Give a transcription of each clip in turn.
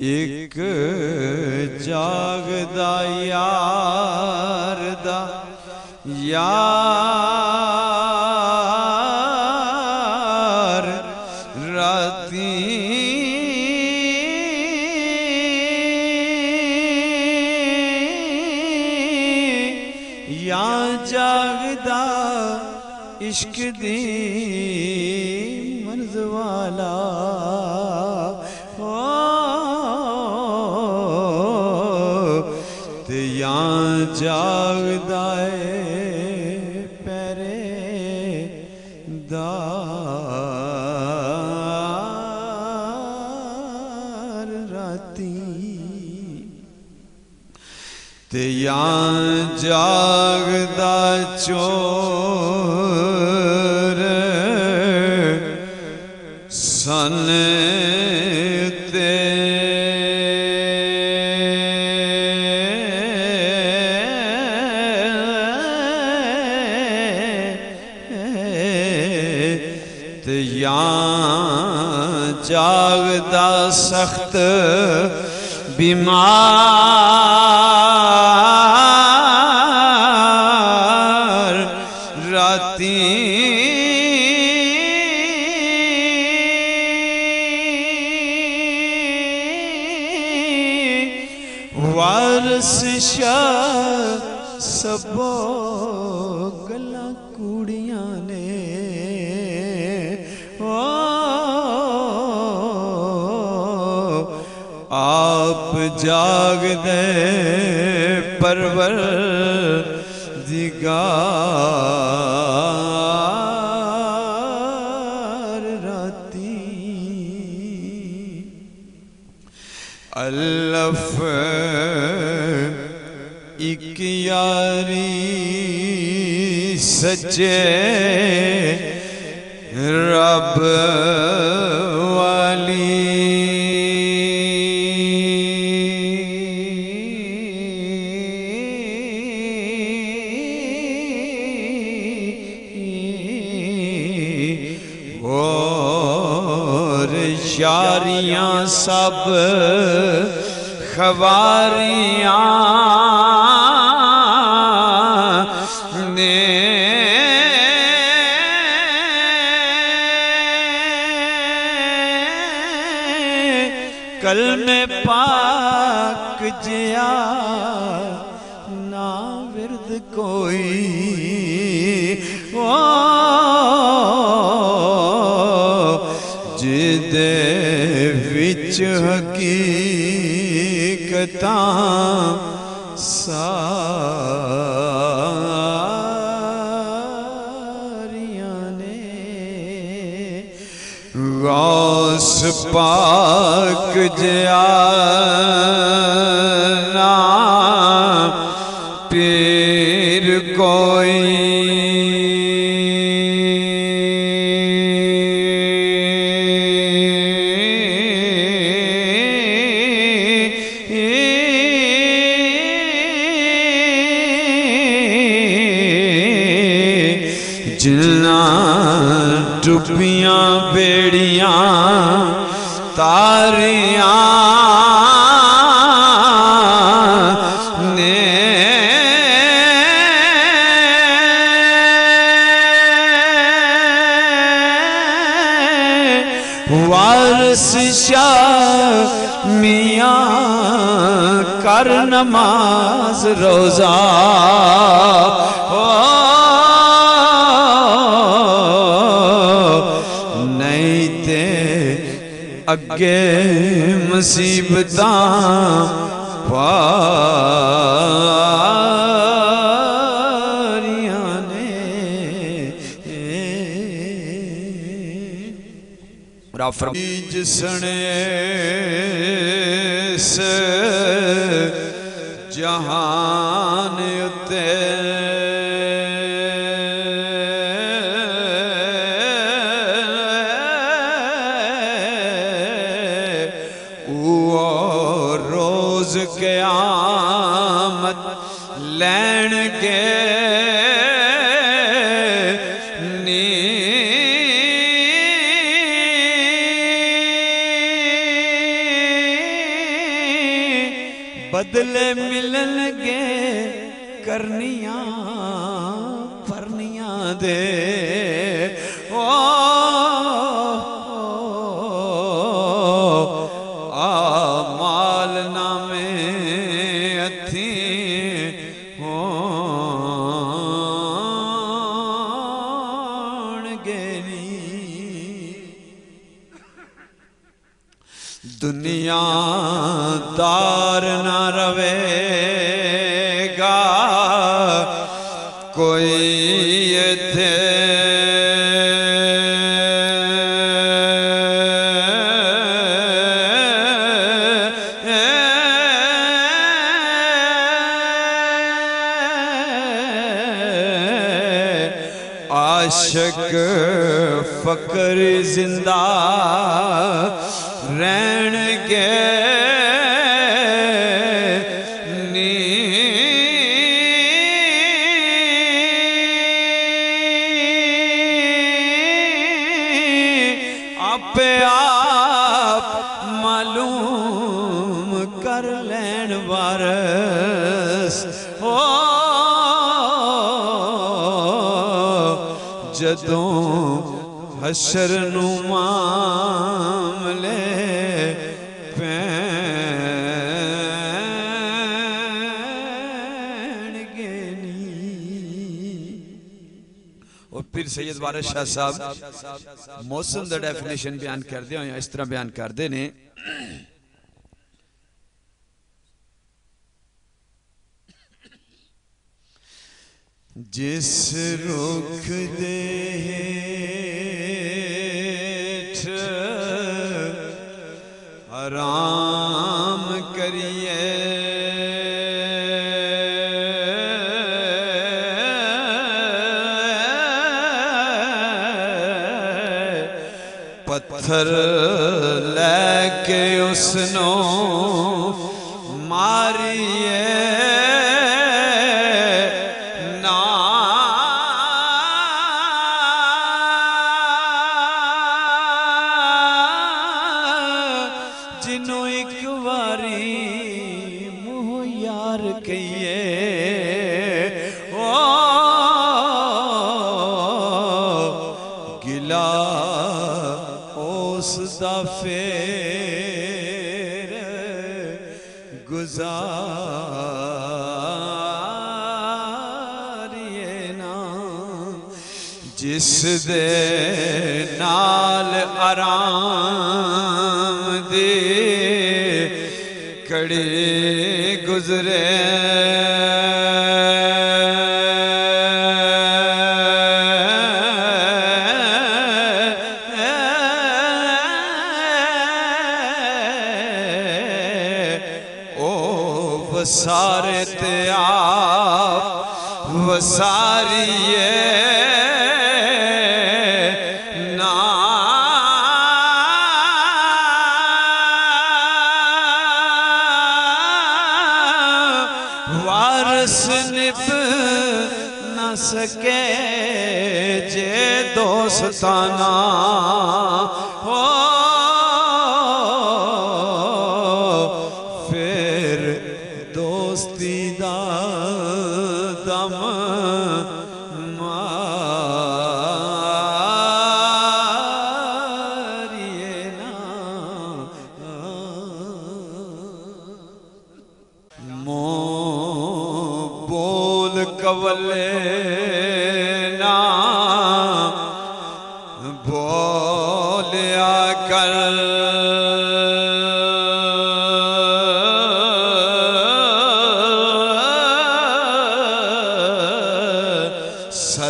एक जागदा यार दा यार राती या जागदा इश्क दी मर्ज़ वाला ते या जागदा पहरेदार राती ते या जागदा चोर सन ते या जागदा सख्त बीमार राती वारस शाह सबो गल्ला कूड़ियां ने आप जागदे परवरदिगार राती अल्लफ एक यारी सच्चे रब वाली और यारियां सब खवारियां ने कलमे पाक जिया ना विरद कोई जिदे विच हकीकतां सारियां ने गौस पाक जिया ना पीर कोई जिन्ना डुबियां बेड़ियां तारियां ने वारस शाह मियां कर नमाज रोजा नहीं ते अगे मुसीबतां पारियां ने जिसने से जहान उते रोज क़यामत लैन के बदले मिलनगे करनियां फरनियां दे ओ माल नामे अथी दुनियादार न रवेगा कोई थे आशिक फकर जिंदा रहन के नी आपे आप मालूम कर लैन वारस हो जदों हशर नू मामले फिर सैयद वारिस शाह साहब मौसम का डेफिनेशन बयान करते हो इस तरह बयान करते ने जिस रुख दे आराम करिए पत्थर लेके उसनो मारिए ना जिन्हों एक बारी मुँह यार कहिए ओ गिला उसदा फेर गुजारिए ना जिस दे नाल आराम दे कड़ी गुजरे वसारे ते आप वसारिए ना वारस निभ न सके जे दोस्ताना हो दोस्ती दा दम मारिए ना मोह बोल कवले ना बोलिया कर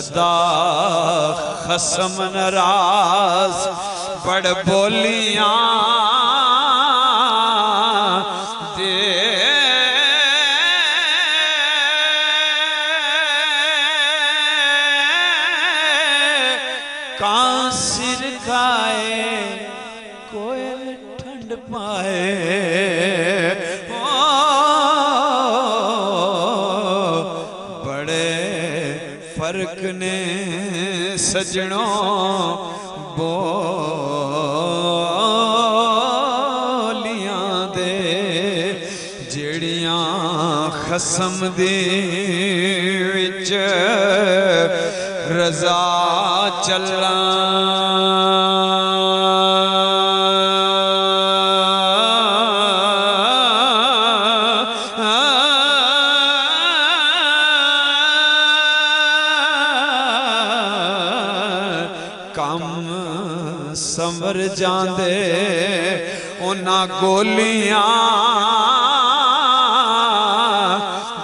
सदा खसम नाराज बड़ बोलियां दे कां सिर खाए कोयल ठंड पाए फर्क ने सजनों बोलियां दे जेड़ियां खसम दी विच रजा चला समर जांदे उन्ना गोलियां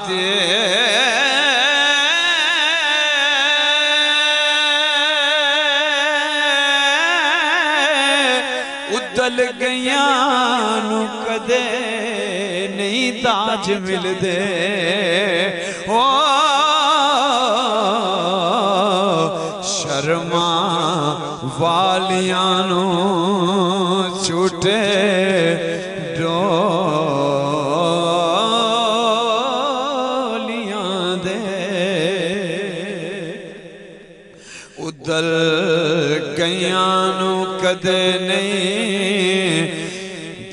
दे उदल गईयां नू कदे नहीं ताज मिलदे ओ शर्मा वालियां नू छूटे डोलियां दे उदल गईयां नू कदे नहीं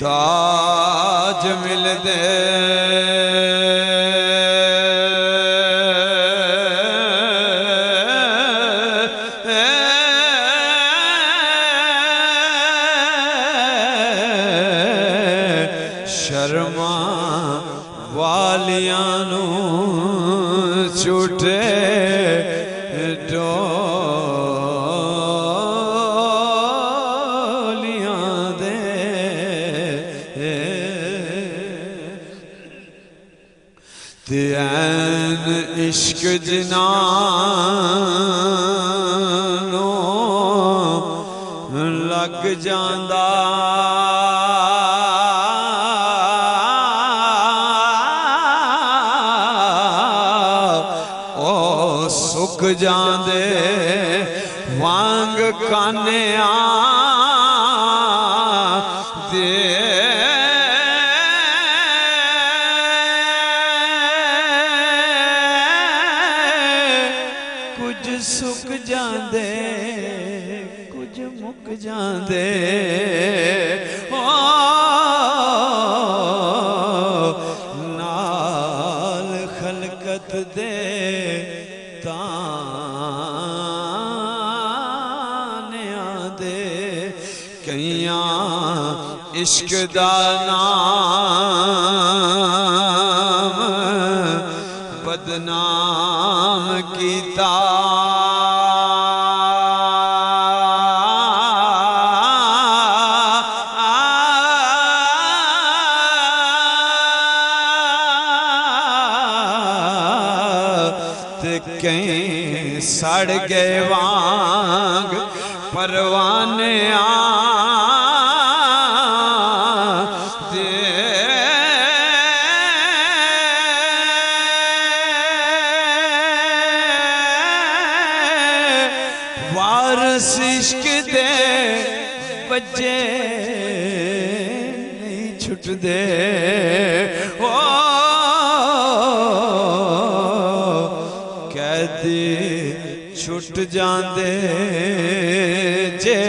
दाज मिलदे शर्मा वालियां नू छूटे डोलियां दे ते ऐन इश्क जनानो लग जांदा सुख जांदे वांग कान्या दे कुछ सुख जांदे कुछ मुक जांदे ओ नाल खलकत दे कईयां इश्क दा नाम बदनाम कीता ते कई सड़ गए वांग परवाने वारस इश्क दे बच्चे नहीं छुटदे ओ कैदी छुट जांदे जे